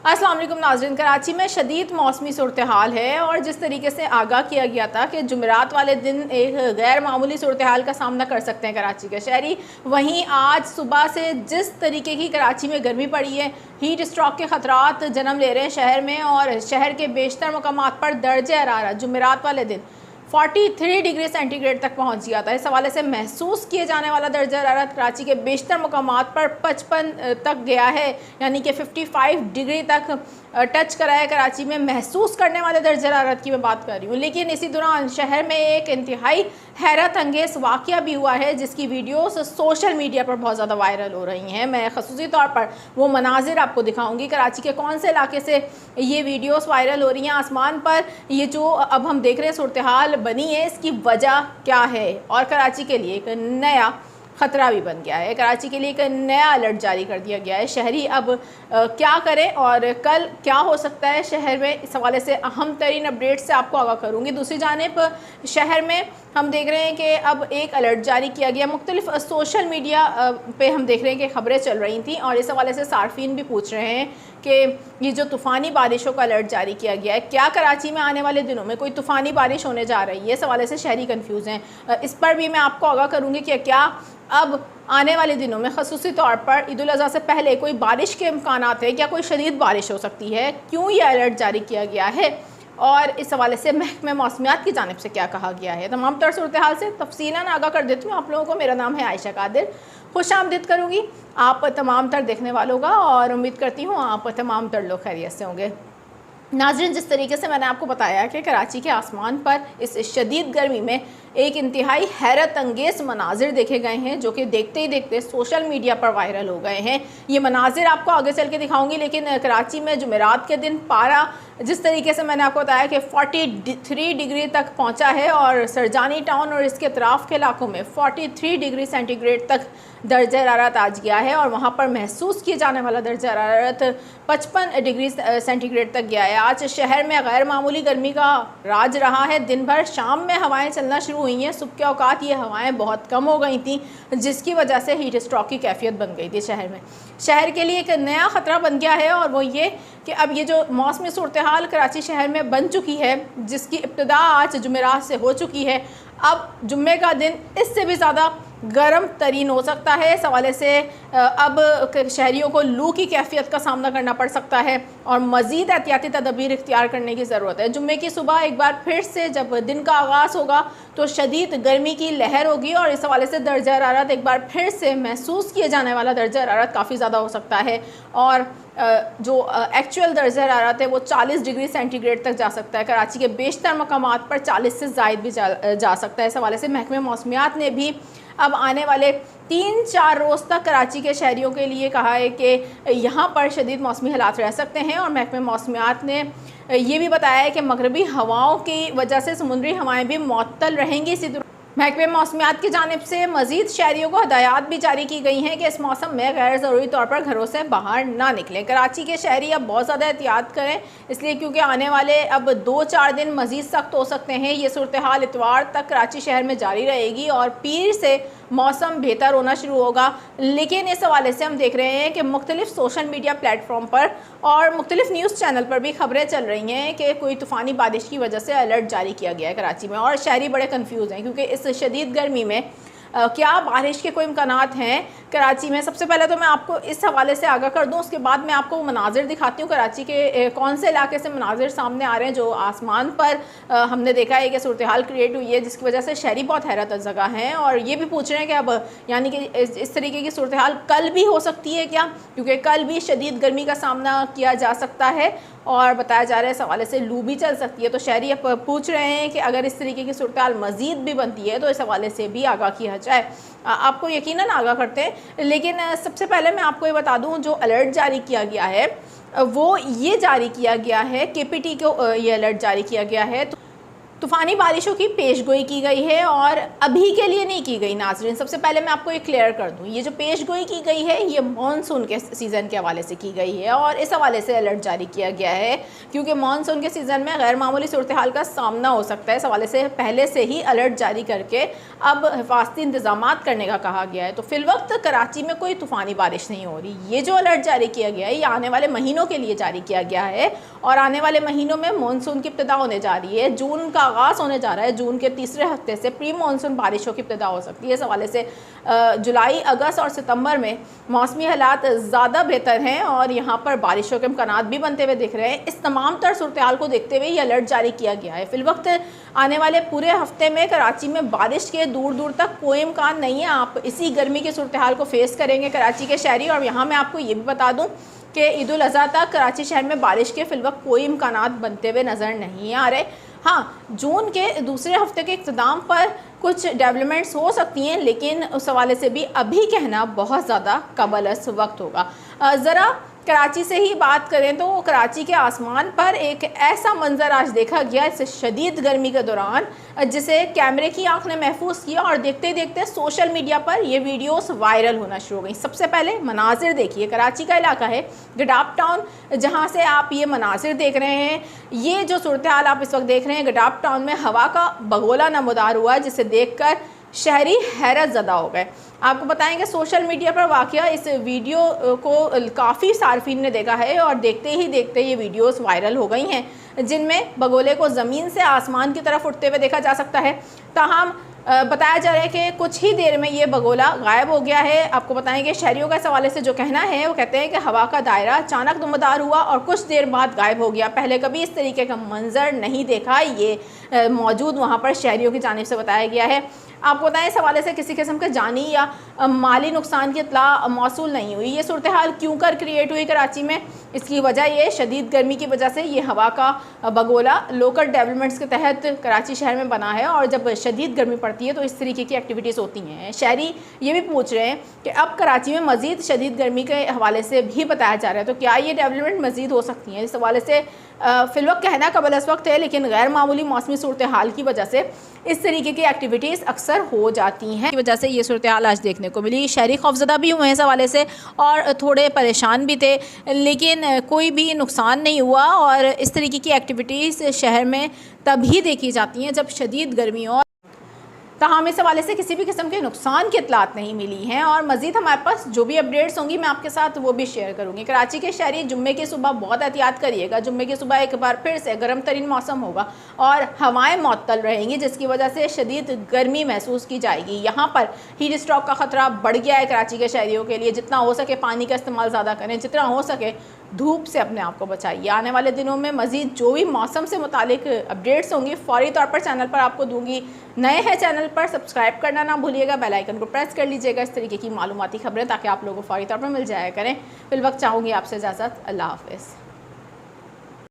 अस्सलाम वालेकुम नाज़रीन। कराची में शदीद मौसमी सूरत हाल है और जिस तरीके से आगाह किया गया था कि जुमेरात वाले दिन एक गैर मामूली सूरत हाल का सामना कर सकते हैं कराची के शहरी, वहीं आज सुबह से जिस तरीके की कराची में गर्मी पड़ी है, हीट स्ट्रोक के ख़तरात जन्म ले रहे हैं शहर में और शहर के बेशतर मकामात पर दर्जे हरारत जुमेरात वाले दिन 43 डिग्री सेंटीग्रेड तक पहुंच गया था। इस हवाले से महसूस किए जाने वाला दर्जा हरारत कराची के बेशतर मकामात पर 55 तक गया है, यानी कि 55 डिग्री तक टच करा है। कराची में महसूस करने वाले दर्जा हरारत की मैं बात कर रही हूँ। लेकिन इसी दौरान शहर में एक इंतहाई हैरत अंगेज़ वाक़या भी हुआ है जिसकी वीडियोस सोशल मीडिया पर बहुत ज़्यादा वायरल हो रही हैं। मैं ख़ुसूसी तौर पर वो मनाजिर आपको दिखाऊंगी। कराची के कौन से इलाके से ये वीडियोस वायरल हो रही हैं, आसमान पर ये जो अब हम देख रहे हैं सूरत हाल बनी है, इसकी वजह क्या है और कराची के लिए एक नया ख़तरा भी बन गया है। कराची के लिए एक नया अलर्ट जारी कर दिया गया है। शहरी अब क्या करें और कल क्या हो सकता है शहर में, इस हवाले से अहम तरीन अपडेट से आपको आगाह करूँगी। दूसरी जानिब शहर में हम देख रहे हैं कि अब एक अलर्ट जारी किया गया। मुख्तलिफ सोशल मीडिया पे हम देख रहे हैं कि ख़बरें चल रही थी और इस हवाले से सार्फिन भी पूछ रहे हैं कि ये जो तूफ़ानी बारिशों का अलर्ट जारी किया गया है, क्या कराची में आने वाले दिनों में कोई तूफ़ानी बारिश होने जा रही है। इस हवाले से शहरी कन्फ्यूज़ हैं। इस पर भी मैं आपको आगाह करूँगी कि क्या अब आने वाले दिनों में ख़ुसूसी तौर पर ईद उल अज़हा से पहले कोई बारिश के इम्कानात है, क्या कोई शदीद बारिश हो सकती है, क्यों ये अलर्ट जारी किया गया है और इस हवाले से महकमे मौसमियात की जानिब से क्या कहा गया है। तमाम तर सूरत हाल से तफसीलन आगाह कर देती हूँ आप लोगों को। मेरा नाम है आयशा कादिर, खुश आमदीद करूँगी आप तमाम तर देखने वालों का और उम्मीद करती हूँ आप तमाम तर लोग खैरियत से होंगे। नाज़रीन, जिस तरीके से मैंने आपको बताया कि कराची के आसमान पर इस शदीद गर्मी में एक इंतहाई हैरत अंगेज़ मनाजिर देखे गए हैं जो कि देखते ही देखते सोशल मीडिया पर वायरल हो गए हैं। ये मनाजिर आपको आगे चल के दिखाऊंगी। लेकिन कराची में जुमेरात के दिन पारा जिस तरीके से मैंने आपको बताया कि 43 डिग्री तक पहुंचा है और सरजानी टाउन और इसके अतराफ़ के इलाकों में 43 डिग्री सेंटीग्रेड तक दर्जा हरारत आज गया है और वहाँ पर महसूस किए जाने वाला दर्जा हरारत 55 डिग्री सेंटीग्रेड तक गया है। आज शहर में गैर मामूली गर्मी का राज रहा है। दिन भर शाम में हवाएं चलना शुरू हुई हैं। सुबह के औकात ये हवाएं बहुत कम हो गई थी जिसकी वजह से हीट स्ट्रोक की कैफियत बन गई थी शहर में। शहर के लिए एक नया ख़तरा बन गया है और वो ये कि अब ये जो मौसमी सूरत हाल कराची शहर में बन चुकी है, जिसकी इब्तिदा आज जुमेरात से हो चुकी है, अब जुम्मे का दिन इससे भी ज़्यादा गर्म तरीन हो सकता है। इस हवाले से अब शहरियों को लू की कैफियत का सामना करना पड़ सकता है और मज़ीद एहतियाती तदबीर इख्तियार करने की ज़रूरत है। जुम्मे की सुबह एक बार फिर से जब दिन का आगाज़ होगा तो शदीद गर्मी की लहर होगी और इस हवाले से दर्जा हरारत एक बार फिर से महसूस किए जाने वाला दर्जा हरारत काफ़ी ज़्यादा हो सकता है और जो एक्चुअल दर्जा हरारत है वो 40 डिग्री सेंटीग्रेड तक जा सकता है। कराची के बेशतर मकामात पर 40 से ज़ायद भी जा सकता है। इस हवाले से महकमे मौसमियात ने भी अब आने वाले 3-4 रोज़ तक कराची के शहरियों के लिए कहा है कि यहाँ पर शदीद मौसमी हालात रह सकते हैं और महकमे मौसमियात ने ये भी बताया है कि मगरबी हवाओं की वजह से समुद्री हवाएं भी मुअत्तल रहेंगी। इसी महकमे मौसमियात की जानिब से मज़ीद शहरियों को हदायत भी जारी की गई हैं कि इस मौसम में गैर ज़रूरी तौर पर घरों से बाहर ना निकलें। कराची के शहरी अब बहुत ज़्यादा एहतियात करें, इसलिए क्योंकि आने वाले अब 2-4 दिन मज़ीद सख्त हो सकते हैं। ये सूरत हाल इतवार तक कराची शहर में जारी रहेगी और पीर से मौसम बेहतर होना शुरू होगा। लेकिन इस हवाले से हम देख रहे हैं कि मुख्तलिफ सोशल मीडिया प्लेटफॉर्म पर और मुख्तलिफ न्यूज़ चैनल पर भी खबरें चल रही हैं कि कोई तूफ़ानी बारिश की वजह से अलर्ट जारी किया गया है कराची में और शहरी बड़े कन्फ्यूज़ हैं क्योंकि इस शदीद गर्मी में क्या बारिश के कोई इम्कानात हैं कराची में। सबसे पहले तो मैं आपको इस हवाले से आगाह कर दूं, उसके बाद मैं आपको मनाजिर दिखाती हूँ कराची के कौन से इलाके से मनाजिर सामने आ रहे हैं जो आसमान पर हमने देखा है कि सूरत हाल क्रिएट हुई है जिसकी वजह से शहरी बहुत हैरत ज़दा हैं और ये भी पूछ रहे हैं कि अब यानी कि इस तरीके की सूरत हाल कल भी हो सकती है क्या, क्योंकि कल भी शदीद गर्मी का सामना किया जा सकता है और बताया जा रहा है इस हवाले से लू भी चल सकती है। तो शहरी अब पूछ रहे हैं कि अगर इस तरीके की सूरत हाल मज़ीद भी बनती है तो इस हवाले से भी आगाह किया जाए। आपको यकीनन आगाह करते हैं। लेकिन सबसे पहले मैं आपको ये बता दूं जो अलर्ट जारी किया गया है वो ये जारी किया गया है KPT को ये अलर्ट जारी किया गया है। तूफ़ानी बारिशों की पेशगोई की गई है और अभी के लिए नहीं की गई नाज़रीन। सबसे पहले मैं आपको ये क्लियर कर दूँ, ये जो पेशगोई की गई है ये मानसून के सीज़न के हवाले से की गई है और इस हवाले से अलर्ट जारी किया गया है क्योंकि मानसून के सीज़न में गैर मामूली सूरत हाल का सामना हो सकता है। इस हवाले से पहले से ही अलर्ट जारी करके अब हिफाजती इंतजाम करने का कहा गया है। तो फिलवक्त कराची में कोई तूफ़ानी बारिश नहीं हो रही। ये जो अलर्ट जारी किया गया है ये आने वाले महीनों के लिए जारी किया गया है और आने वाले महीनों में मानसून की इब्तिदा होने जा रही है। जून का आगाज़ होने जा रहा है। जून के तीसरे हफ्ते से प्री मानसून बारिशों की इब्तिदा हो सकती है। इस हवाले से जुलाई, अगस्त और सितंबर में मौसमी हालात ज़्यादा बेहतर हैं और यहाँ पर बारिशों के इम्कानात भी बनते हुए दिख रहे हैं। इस तमाम तर सूरत हाल को देखते हुए ये अलर्ट जारी किया गया है। फिलवक्त आने वाले पूरे हफ्ते में कराची में बारिश के दूर दूर तक कोई इम्कान नहीं है। आप इसी गर्मी की सूरत हाल को फेस करेंगे कराची के शहरी। और यहाँ मैं आपको ये भी बता दूँ कि ईद उल अज़हा तक कराची शहर में बारिश के फिलवक्त कोई इम्कानात बनते हुए नज़र नहीं आ रहे। हाँ, जून के दूसरे हफ्ते के इख्तिताम पर कुछ डेवलपमेंट्स हो सकती हैं, लेकिन उस हवाले से भी अभी कहना बहुत ज़्यादा कबल-अस वक्त होगा। ज़रा कराची से ही बात करें तो कराची के आसमान पर एक ऐसा मंजर आज देखा गया इस शदीद गर्मी के दौरान जिसे कैमरे की आंख ने महफूज किया और देखते ही देखते सोशल मीडिया पर ये वीडियोस वायरल होना शुरू हो गई। सबसे पहले मनाजिर देखिए, कराची का इलाका है गडाप टाउन, जहाँ से आप ये मनाजिर देख रहे हैं। ये जो सूरत हाल आप इस वक्त देख रहे हैं, गडाप टाउन में हवा का बगोला नमदार हुआ जिसे देखकर शहरी हैरत ज़दा हो गए। आपको बताएंगे सोशल मीडिया पर वाक़या इस वीडियो को काफ़ी सार्फिन ने देखा है और देखते ही देखते ये वीडियोस वायरल हो गई हैं जिनमें बगोले को ज़मीन से आसमान की तरफ उठते हुए देखा जा सकता है। ताहम बताया जा रहा है कि कुछ ही देर में ये बगोला गायब हो गया है। आपको बताएंगे शहरियों का इस हवाले से जो कहना है वो कहते हैं कि हवा का दायरा अचानक नमदार हुआ और कुछ देर बाद गायब हो गया। पहले कभी इस तरीके का मंजर नहीं देखा, ये मौजूद वहाँ पर शहरियों की जानिब से बताया गया है। आपको बताएं इस हवाले से किसी किस्म के जानी या माली नुकसान की इत्तला मौसूल नहीं हुई। ये सूरत हाल क्यों कर क्रिएट हुई कराची में, इसकी वजह ये शदीद गर्मी की वजह से ये हवा का बगोला लोकल डेवलपमेंट्स के तहत कराची शहर में बना है और जब शदीद गर्मी पड़ती है तो इस तरीके की एक्टिविटीज़ होती हैं। शहरी ये भी पूछ रहे हैं कि अब कराची में मज़ीद शदीद गर्मी के हवाले से भी बताया जा रहा है तो क्या ये डेवलपमेंट मज़ीद हो सकती हैं। इस हवाले से फिलवक्त कहना कबल इस वक्त है, लेकिन गैर मामूली मौसमी सूरत हाल की वजह से इस तरीके की एक्टिविटीज़ अक्सर हो जाती हैं। की वजह से ये सूरत हाल आज देखने को मिली। शहरी खौफज़दा भी हुए हैं इस हवाले से और थोड़े परेशान भी थे, लेकिन कोई भी नुकसान नहीं हुआ। और इस तरीके की एक्टिविटीज़ शहर में तभी देखी जाती हैं जब शदीद गर्मी हो। ताहम इस हवाले से किसी भी किस्म के नुकसान की इत्तलात नहीं मिली हैं और मज़ीद हमारे पास जो भी अपडेट्स होंगी मैं आपके साथ वो भी शेयर करूँगी। कराची के शहरी जुम्मे की सुबह बहुत एहतियात करिएगा। जुम्मे की सुबह एक बार फिर से गर्म तरीन मौसम होगा और हवाएं मअतल रहेंगी जिसकी वजह से शदीद गर्मी महसूस की जाएगी। यहाँ पर हीट स्ट्रोक का ख़तरा बढ़ गया है कराची के शहरियों के लिए। जितना हो सके पानी का इस्तेमाल ज़्यादा करें, जितना हो सके धूप से अपने आप को बचाइए। आने वाले दिनों में मज़ीद जो भी मौसम से मुतालिक अपडेट्स होंगी फ़ौरी तौर पर चैनल पर आपको दूंगी। नए हैं चैनल पर सब्सक्राइब करना ना भूलिएगा, बेल आइकन को प्रेस कर लीजिएगा इस तरीके की मालूमाती खबरें ताकि आप लोगों को फ़ौरी तौर पर मिल जाया करें। फिल वक्त चाहूँगी आपसे इजाज़त। अल्लाह हाफ़िज़।